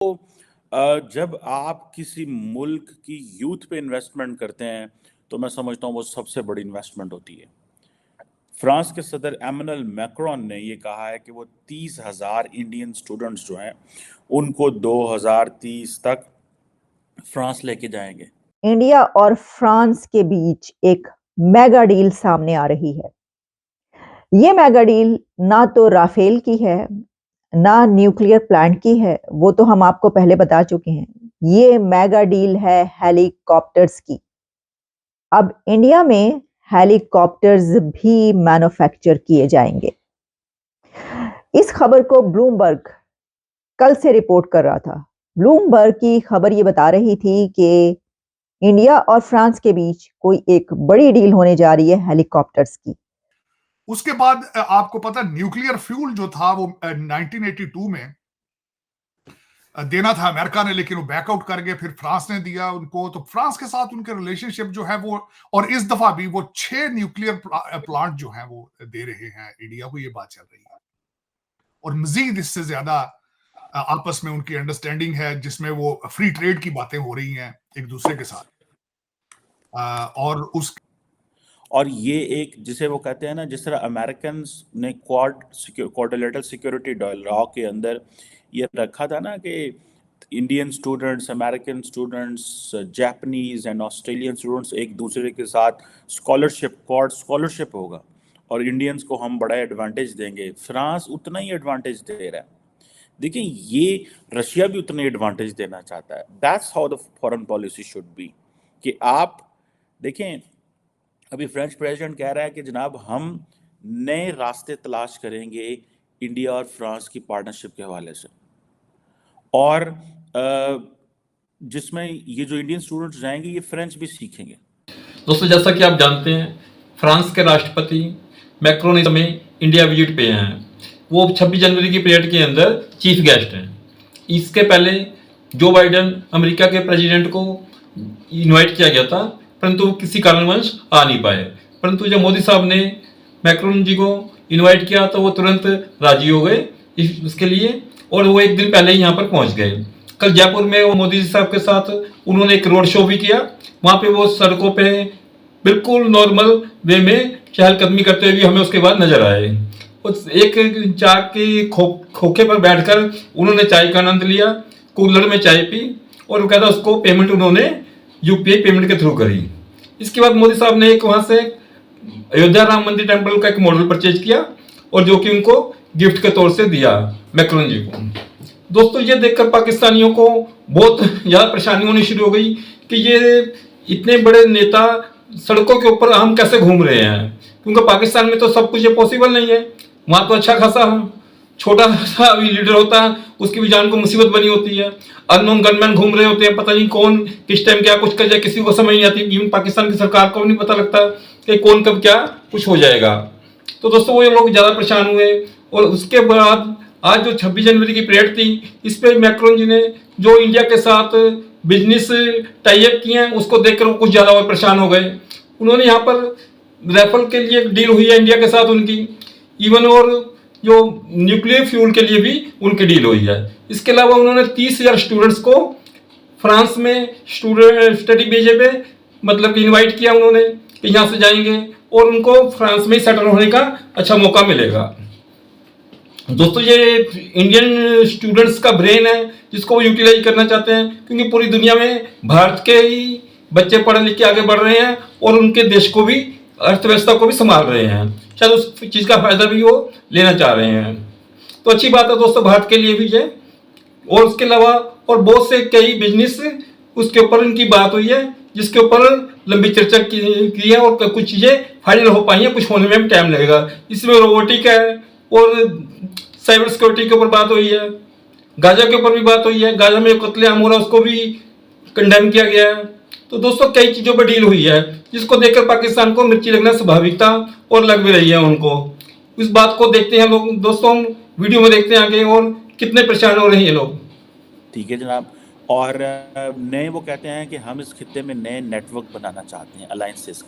तो जब आप किसी मुल्क की यूथ पे इन्वेस्टमेंट करते हैं, तो मैं समझता हूँ वो सबसे बड़ी इन्वेस्टमेंट होती है। फ्रांस के सदर एमेनुअल मैक्रोन ने ये कहा है कि वो 30,000 इंडियन स्टूडेंट्स जो हैं, उनको 2030 तक फ्रांस लेके जाएंगे। इंडिया और फ्रांस के बीच एक मेगा डील सामने आ रही है। ये मेगा डील ना तो राफेल की है, ना न्यूक्लियर प्लांट की है, वो तो हम आपको पहले बता चुके हैं। ये मेगा डील है हेलीकॉप्टर्स की। अब इंडिया में हेलीकॉप्टर्स भी मैन्युफैक्चर किए जाएंगे। इस खबर को ब्लूमबर्ग कल से रिपोर्ट कर रहा था। ब्लूमबर्ग की खबर ये बता रही थी कि इंडिया और फ्रांस के बीच कोई एक बड़ी डील होने जा रही है हेलीकॉप्टर्स की। उसके बाद आपको पता न्यूक्लियर फ्यूल जो था वो 1982 में देना था अमेरिका ने, लेकिन वो बैकआउट कर गए। फिर फ्रांस ने दिया उनको। तो फ्रांस के साथ उनके रिलेशनशिप जो है वो, और इस दफा भी वो 6 न्यूक्लियर प्लांट जो है वो दे रहे हैं इंडिया को, ये बात चल रही है। और मजीद इससे ज्यादा आपस में उनकी अंडरस्टैंडिंग है, जिसमें वो फ्री ट्रेड की बातें हो रही हैं एक दूसरे के साथ। और ये एक जिसे वो कहते हैं ना, जिस तरह अमेरिकन ने क्वाड्रिलेटरल सिक्योरिटी डायलॉग के अंदर ये रखा था ना कि Indian students, American students, Japanese and Australian students एक दूसरे के साथ क्वाड स्कॉलरशिप होगा और इंडियंस को हम बड़ा एडवांटेज देंगे। फ्रांस उतना ही एडवांटेज दे रहा है। देखिए, ये रशिया भी उतना ही एडवांटेज देना चाहता है। That's how the foreign policy should be. कि आप देखें, अभी फ्रेंच प्रेसिडेंट कह रहा है कि जनाब हम नए रास्ते तलाश करेंगे इंडिया और फ्रांस की पार्टनरशिप के हवाले से, और जिसमें ये जो इंडियन स्टूडेंट्स जाएंगे ये फ्रेंच भी सीखेंगे। दोस्तों, जैसा कि आप जानते हैं, फ्रांस के राष्ट्रपति मैक्रोन इस समय इंडिया विजिट पे हैं। वो 26 जनवरी की परेड के अंदर चीफ गेस्ट हैं। इसके पहले जो बाइडन अमेरिका के प्रेसिडेंट को इनवाइट किया गया था, परंतु वो किसी कारणवश आ नहीं पाए। परंतु जब मोदी साहब ने मैक्रोन जी को इनवाइट किया तो वो तुरंत राजी हो गए इसके लिए, और वो एक दिन पहले ही यहाँ पर पहुँच गए। कल जयपुर में वो मोदी जी साहब के साथ उन्होंने एक रोड शो भी किया। वहाँ पे वो सड़कों पे बिल्कुल नॉर्मल वे में चहलकदमी करते हुए हमें उसके बाद नजर आए। उस एक चाय की खोखे पर बैठकर उन्होंने चाय का आनंद लिया, कूलर में चाय पी, और कहता उसको पेमेंट उन्होंने यूपीआई पेमेंट के थ्रू करी। इसके बाद मोदी साहब ने एक वहाँ से अयोध्या राम मंदिर टेम्पल का एक मॉडल परचेज किया, और जो कि उनको गिफ्ट के तौर से दिया मैक्रोन जी को। दोस्तों, ये देखकर पाकिस्तानियों को बहुत ज़्यादा परेशानी होनी शुरू हो गई कि ये इतने बड़े नेता सड़कों के ऊपर हम कैसे घूम रहे हैं, क्योंकि पाकिस्तान में तो सब कुछ ये पॉसिबल नहीं है। वहाँ तो अच्छा खासा छोटा सा लीडर होता है, उसकी भी जान को मुसीबत बनी होती है। अननोन गनमैन घूम रहे होते हैं, पता नहीं कौन किस टाइम क्या कुछ कर जाए, किसी को समझ नहीं आती। इवन पाकिस्तान की सरकार को भी नहीं पता लगता कि कौन कब क्या कुछ हो जाएगा। तो दोस्तों, वो लोग ज़्यादा परेशान हुए। और उसके बाद आज जो 26 जनवरी की परेड थी, इस पे मैक्रोन जी ने जो इंडिया के साथ बिजनेस टाई अप किए हैं, उसको देखकर वो कुछ ज़्यादा और परेशान हो गए। उन्होंने यहाँ पर राइफल के लिए एक डील हुई है इंडिया के साथ उनकी, इवन और जो न्यूक्लियर फ्यूल के लिए भी उनकी डील हुई है। इसके अलावा उन्होंने 30,000 स्टूडेंट्स को फ्रांस में स्टडी भेजे पे, मतलब कि इन्वाइट किया उन्होंने कि यहाँ से जाएंगे और उनको फ्रांस में सेटल होने का अच्छा मौका मिलेगा। दोस्तों, ये इंडियन स्टूडेंट्स का ब्रेन है जिसको वो यूटिलाइज करना चाहते हैं, क्योंकि पूरी दुनिया में भारत के ही बच्चे पढ़े लिख के आगे बढ़ रहे हैं और उनके देश को भी, अर्थव्यवस्था को भी संभाल रहे हैं। शायद उस चीज़ का फायदा भी वो लेना चाह रहे हैं। तो अच्छी बात है दोस्तों, भारत के लिए भी है। और उसके अलावा और बहुत से कई बिजनेस उसके ऊपर उनकी बात हुई है, जिसके ऊपर लंबी चर्चा की है, और कुछ चीज़ें फाइनल हो पाई हैं, कुछ होने में भी टाइम लगेगा। इसमें रोबोटिक है और साइबर सिक्योरिटी के ऊपर बात हुई है, गाजा के ऊपर भी बात हुई है। गाजा में कत्लेआम हो रहा है, उसको भी कंडेम किया गया है। तो दोस्तों, कई चीज़ों पर डील हुई है, जिसको देखकर पाकिस्तान को मिर्ची लगना स्वाभाविक था और लग भी रही है उनको। इस बात को देखते हैं लोग। दोस्तों, हम वीडियो में देखते हैं आगे और कितने परेशान हो रहे हैं लोग। ठीक है जनाब। और नए वो कहते हैं कि हम इस खित्ते में नए नेटवर्क बनाना चाहते हैं, अलायंसेस।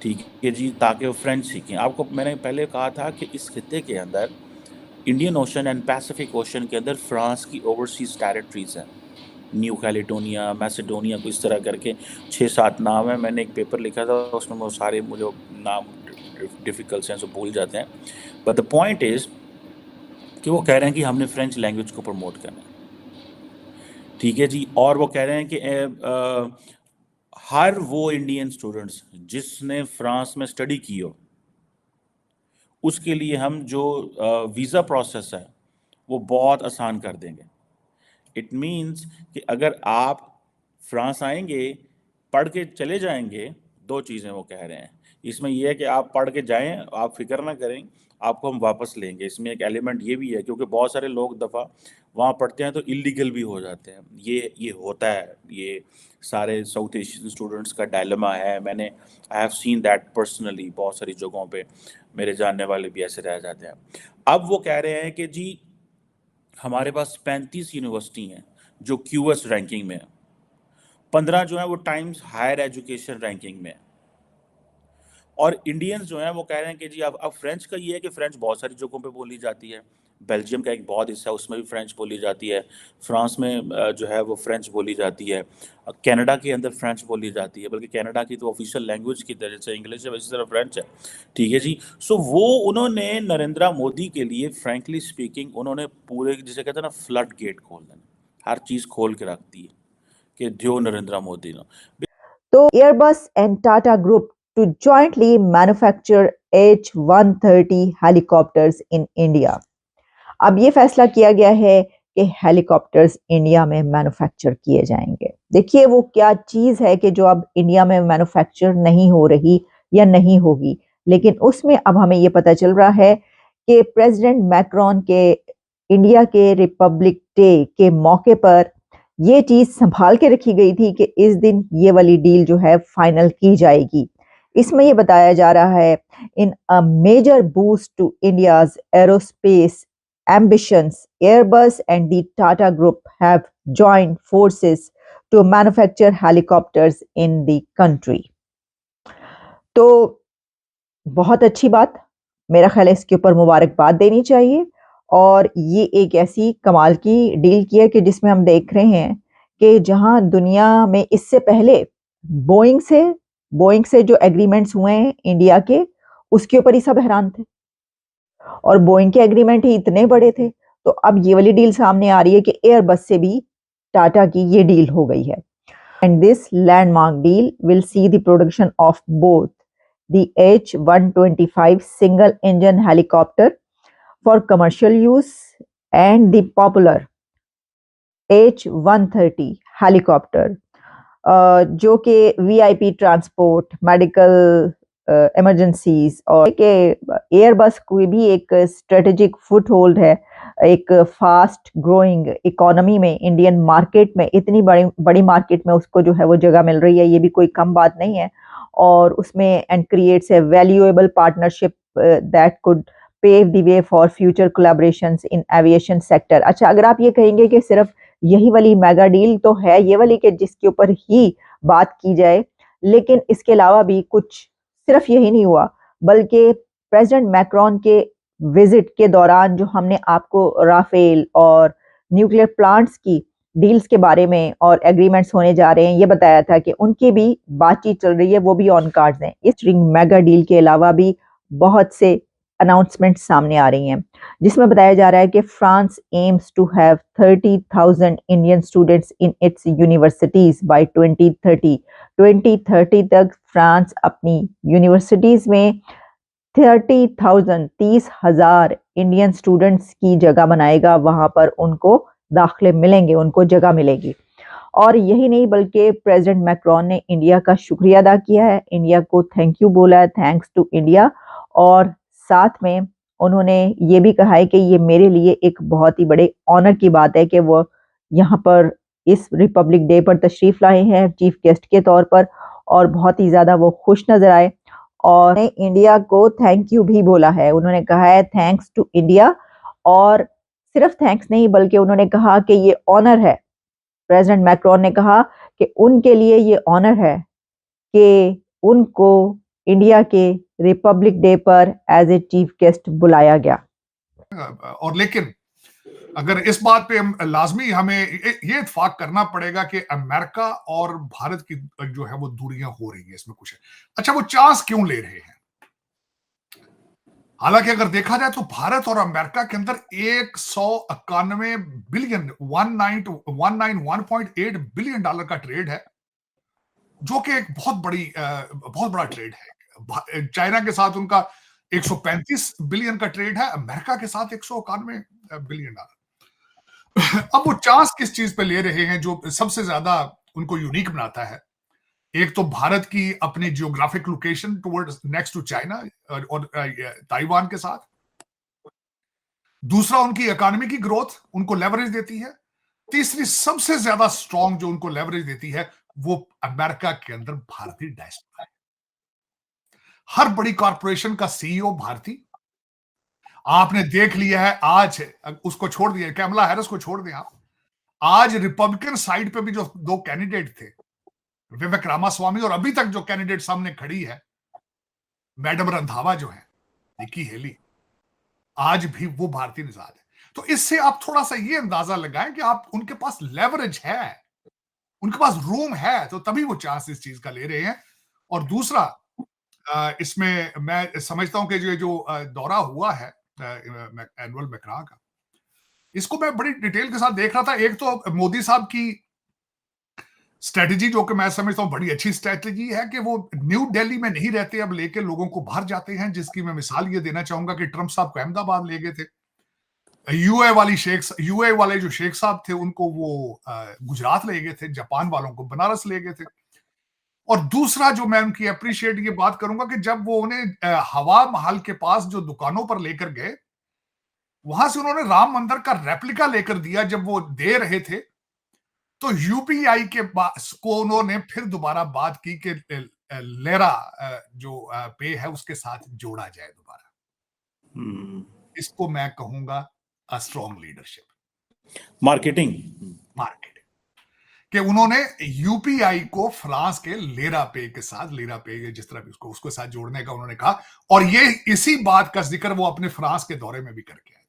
ठीक है जी, ताकि वो फ्रेंच सीखें। आपको मैंने पहले कहा था कि इस खित्ते के अंदर Indian ocean and Pacific ocean के अंदर फ्रांस की ओवरसीज टेरिटरीज हैं, न्यू कैलिडोनिया, मैसेडोनिया को इस तरह करके 6-7 नाम है। मैंने एक पेपर लिखा था, उसमें वो सारे मुझे नाम डिफ़िकल्ट हैं, सो भूल जाते हैं। बट द पॉइंट इज़ कि वो कह रहे हैं कि हमने फ्रेंच लैंग्वेज को प्रमोट करना है, ठीक है जी। और वो कह रहे हैं कि हर वो इंडियन स्टूडेंट्स जिसने फ्रांस में स्टडी की हो, उसके लिए हम जो वीज़ा प्रोसेस है वो बहुत आसान कर देंगे। इट मीन्स कि अगर आप फ्रांस आएंगे, पढ़ के चले जाएंगे, दो चीज़ें वो कह रहे हैं इसमें। यह है कि आप पढ़ के जाएं, आप फिक्र ना करें, आपको हम वापस लेंगे। इसमें एक एलिमेंट ये भी है, क्योंकि बहुत सारे लोग दफ़ा वहाँ पढ़ते हैं तो इलीगल भी हो जाते हैं। ये होता है, ये सारे साउथ एशियन स्टूडेंट्स का डायलेमा है। I have seen that personally, बहुत सारी जगहों पे मेरे जानने वाले भी ऐसे रह जाते हैं। अब वो कह रहे हैं कि जी हमारे पास 35 यूनिवर्सिटी हैं जो क्यूएस रैंकिंग में है, 15 जो है वो टाइम्स हायर एजुकेशन रैंकिंग में है। और इंडियंस जो हैं वो कह रहे हैं कि जी अब फ्रेंच का ये है कि फ्रेंच बहुत सारी जगहों पे बोली जाती है। बेल्जियम का एक बहुत हिस्सा है, उसमें भी फ्रेंच बोली जाती है। फ्रांस में जो है वो फ्रेंच बोली जाती है। कनाडा के अंदर फ्रेंच बोली जाती है, बल्कि कनाडा की तो ऑफिशियल लैंग्वेज की तरह से इंग्लिश है, वैसी तरह फ्रेंच है, ठीक है जी। सो वो उन्होंने नरेंद्र मोदी के लिए फ्रेंकली स्पीकिंग उन्होंने पूरे, जिसे कहते हैं ना, फ्लड गेट खोल देना, हर चीज़ खोल के रख दी है कि जो नरेंद्र मोदी ने। तो Airbus and Tata group to jointly manufacture H-130 helicopters in India. अब ये फैसला किया गया है कि हेलीकॉप्टर्स इंडिया में मैन्युफैक्चर किए जाएंगे। देखिए वो क्या चीज़ है कि जो अब इंडिया में मैन्युफैक्चर नहीं हो रही या नहीं होगी, लेकिन उसमें अब हमें ये पता चल रहा है कि प्रेसिडेंट मैक्रोन के इंडिया के रिपब्लिक डे के मौके पर ये चीज़ संभाल के रखी गई थी कि इस दिन ये वाली डील जो है फाइनल की जाएगी। इसमें ये बताया जा रहा है, in a major boost to India's aerospace ambitions, Airbus and the Tata Group have joined forces to manufacture helicopters in the country. तो बहुत अच्छी बात, मेरा ख्याल है इसके ऊपर मुबारकबाद देनी चाहिए। और ये एक ऐसी कमाल की डील की है कि जिसमें हम देख रहे हैं कि जहां दुनिया में इससे पहले बोइंग से जो एग्रीमेंट्स हुए हैं इंडिया के, उसके ऊपर ही सब हैरान थे और बोइंग के एग्रीमेंट ही इतने बड़े थे। तो अब ये वाली डील सामने आ रही है कि एयरबस से भी टाटा की ये डील हो गई है। And this landmark deal will see the production of both the H-125 single engine helicopter for commercial use and the popular H-130 helicopter, जो कि वीआईपी ट्रांसपोर्ट, मेडिकल इमरजेंसीज, और के एयरबस कोई भी एक स्ट्रेटेजिक फुट होल्ड है एक fast growing economy में, इंडियन मार्केट में, इतनी बड़ी मार्केट में उसको जो है वो जगह मिल रही है, ये भी कोई कम बात नहीं है। और उसमें and creates a valuable partnership that could pave the way for future collaborations in aviation sector. अच्छा, अगर आप ये कहेंगे कि सिर्फ यही वाली मेगा डील तो है ये वाली कि जिसके ऊपर ही बात की जाए, लेकिन इसके अलावा भी कुछ सिर्फ यही नहीं हुआ, बल्कि प्रेसिडेंट मैक्रोन के विजिट के दौरान जो हमने आपको राफेल और न्यूक्लियर प्लांट्स की डील्स के बारे में और एग्रीमेंट्स होने जा रहे हैं, ये बताया था कि उनकी भी बातचीत चल रही है, वो भी ऑन कार्ड्स हैं। इस रिंग मेगा डील के अलावा भी बहुत से अनाउंसमेंट सामने आ रही हैं, जिसमें बताया जा रहा है कि France aims to have 30,000 Indian students in its universities by 2030 तक फ्रांस अपनी यूनिवर्सिटीज में 30,000 इंडियन स्टूडेंट्स की जगह बनाएगा, वहां पर उनको दाखिले मिलेंगे, उनको जगह मिलेगी। और यही नहीं, बल्कि प्रेसिडेंट मैक्रोन ने इंडिया का शुक्रिया अदा किया है, इंडिया को थैंक यू बोला है, थैंक्स टू इंडिया। और साथ में उन्होंने ये भी कहा है कि ये मेरे लिए एक बहुत ही बड़े ऑनर की बात है कि वो यहाँ पर इस रिपब्लिक डे पर तशरीफ लाए हैं चीफ गेस्ट के तौर पर, और बहुत ही ज़्यादा वो खुश नजर आए और इंडिया को थैंक यू भी बोला है। उन्होंने कहा है थैंक्स टू इंडिया, और सिर्फ थैंक्स नहीं बल्कि उन्होंने कहा कि ये ऑनर है, प्रेसिडेंट मैक्रोन ने कहा कि उनके लिए ये ऑनर है कि उनको इंडिया के रिपब्लिक डे पर एज ए चीफ गेस्ट बुलाया गया। और लेकिन अगर इस बात पे लाजमी हमें ये इत्फाक करना पड़ेगा कि अमेरिका और भारत की जो है वो दूरियां हो रही हैं, इसमें कुछ है। अच्छा, वो चांस क्यों ले रहे हैं? हालांकि अगर देखा जाए तो भारत और अमेरिका के अंदर 191 बिलियन 191.8 बिलियन डॉलर का ट्रेड है, जो कि एक बहुत बड़ा ट्रेड है। चाइना के साथ उनका 135 बिलियन का ट्रेड है, अमेरिका के साथ 191 बिलियन डॉलर। अब वो चांस किस चीज पे ले रहे हैं जो सबसे ज्यादा उनको यूनिक बनाता है? एक तो भारत की अपनी geographic location towards next to China और ताइवान के साथ। दूसरा, उनकी इकोनॉमी की ग्रोथ उनको लेवरेज देती है। तीसरी सबसे ज्यादा स्ट्रॉन्ग जो उनको लेवरेज देती है वो अमेरिका के अंदर भारतीय डायस्पोरा है। हर बड़ी कॉरपोरेशन का सीईओ भारतीय। आपने देख लिया है, आज उसको छोड़ दिया, कैमला हैरिस को छोड़ दिया, आज रिपब्लिकन साइड पे भी जो दो कैंडिडेट थे, विवेक रामास्वामी, और अभी तक जो कैंडिडेट सामने खड़ी है मैडम रंधावा जो है, निकी हेली, आज भी वो भारतीय निजाद है। तो इससे आप थोड़ा सा ये अंदाजा लगाएं कि आप उनके पास लेवरेज है, उनके पास रूम है, तो तभी वो चांस इस चीज का ले रहे हैं। और दूसरा, इसमें मैं समझता हूं कि जो दौरा हुआ है एनुअल मैक्रा का, इसको मैं बड़ी डिटेल के साथ देख रहा था। एक तो मोदी साहब की स्ट्रेटजी, जो कि मैं समझता हूं बड़ी अच्छी स्ट्रेटजी है, कि वो न्यू दिल्ली में नहीं रहते, अब लेके लोगों को बाहर जाते हैं, जिसकी मैं मिसाल ये देना चाहूंगा कि ट्रंप साहब को अहमदाबाद ले गए थे, यूए वाले जो शेख साहब थे उनको वो गुजरात ले गए थे, जापान वालों को बनारस ले गए थे। और दूसरा जो मैं उनकी अप्रिशिएट ये बात करूंगा कि जब वो उन्हें हवा महल के पास जो दुकानों पर लेकर गए, वहां से उन्होंने राम मंदिर का रेप्लिका लेकर दिया। जब वो दे रहे थे तो यूपीआई के को उन्होंने फिर दोबारा बात की कि लेरा जो पे है उसके साथ जोड़ा जाए दोबारा। इसको मैं कहूंगा अ स्ट्रॉन्ग लीडरशिप, मार्केटिंग, कि उन्होंने यूपीआई को फ्रांस के लेरा पे के साथ, लेरा पे जिस तरह भी उसको साथ जोड़ने का उन्होंने कहा। और ये इसी बात का जिक्र वो अपने फ्रांस के दौरे में भी करके आए थे।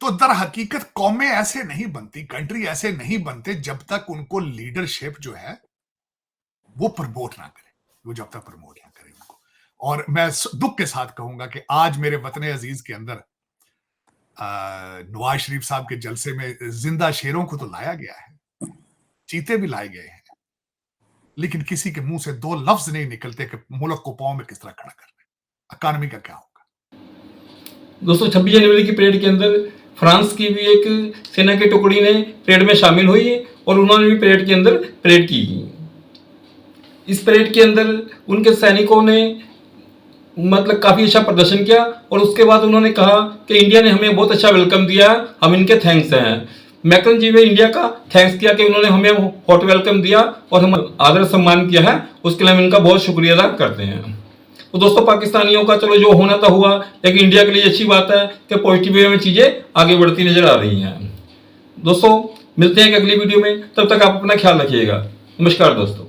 तो दर हकीकत कौमें ऐसे नहीं बनती, कंट्री ऐसे नहीं बनते जब तक उनको लीडरशिप जो है वो प्रमोट ना करे, वो जब तक प्रमोट ना करे उनको। और मैं दुख के साथ कहूंगा कि आज मेरे वतन अजीज के अंदर नवाज शरीफ साहब के जलसे में जिंदा शेरों को तो लाया गया है, चीते भी लाए गए हैं, लेकिन किसी के मुंह से दो लफ्ज नहीं निकलते कि मुल्क को पांव में किस तरह खड़ा करना है, इकोनॉमी का क्या होगा। दोस्तों, 26 जनवरी की परेड के अंदर फ्रांस की भी एक सेना की टुकड़ी ने परेड में शामिल हुई है और उन्होंने भी परेड के अंदर परेड की। इस परेड के अंदर उनके सैनिकों ने मतलब काफ़ी अच्छा प्रदर्शन किया और उसके बाद उन्होंने कहा कि इंडिया ने हमें बहुत अच्छा वेलकम दिया, हम इनके थैंक्स हैं। मैक्रॉन जी ने इंडिया का थैंक्स किया कि उन्होंने हमें हॉट वेलकम दिया और हम आदर सम्मान किया है, उसके लिए हम इनका बहुत शुक्रिया अदा करते हैं। तो दोस्तों, पाकिस्तानियों का चलो जो होना था हुआ, लेकिन इंडिया के लिए अच्छी बात है कि पॉजिटिव वे में चीज़ें आगे बढ़ती नजर आ रही हैं। दोस्तों, मिलते हैं अगली वीडियो में, तब तक आप अपना ख्याल रखिएगा। नमस्कार दोस्तों।